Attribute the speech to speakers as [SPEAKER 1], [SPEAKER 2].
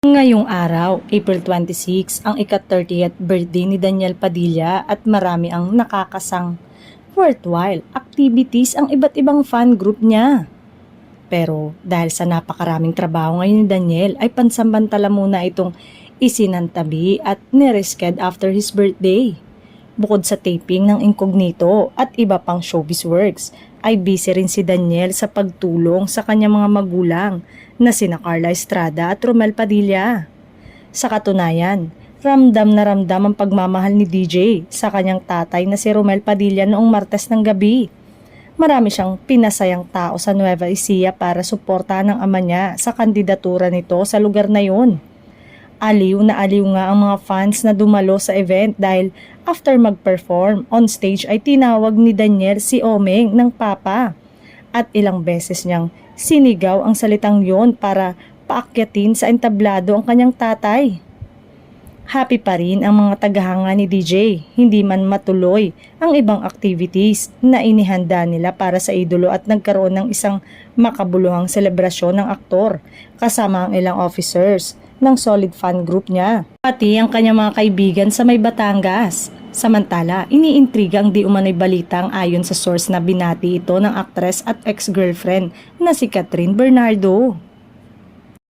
[SPEAKER 1] Ngayong araw, April 26, ang ika-30th birthday ni Daniel Padilla at marami ang nakakasang worthwhile activities ang iba't ibang fan group niya. Pero dahil sa napakaraming trabaho ngayon ni Daniel ay pansamantala muna itong isinantabi at niresked after his birthday. Bukod sa taping ng Incognito at iba pang showbiz works, ay busy rin si Daniel sa pagtulong sa kanyang mga magulang na sina Carla Estrada at Romel Padilla. Sa katunayan, ramdam na ramdam ang pagmamahal ni DJ sa kanyang tatay na si Romel Padilla noong Martes ng gabi. Marami siyang pinasayang tao sa Nueva Ecija para suportahan ang ama niya sa kandidatura nito sa lugar na yun. Aliw na aliw nga ang mga fans na dumalo sa event dahil after mag-perform on stage ay tinawag ni Daniel si Omeng ng Papa at ilang beses niyang sinigaw ang salitang yon para paakyatin sa entablado ang kanyang tatay. Happy pa rin ang mga tagahanga ni DJ, hindi man matuloy ang ibang activities na inihanda nila para sa idolo at nagkaroon ng isang makabuluhang selebrasyon ng aktor kasama ang ilang officers ng solid fan group niya, pati ang kanyang mga kaibigan sa may Batangas. Samantala, iniintriga ang di umano'y balitang ayon sa source na binati ito ng aktres at ex-girlfriend na si Catherine Bernardo.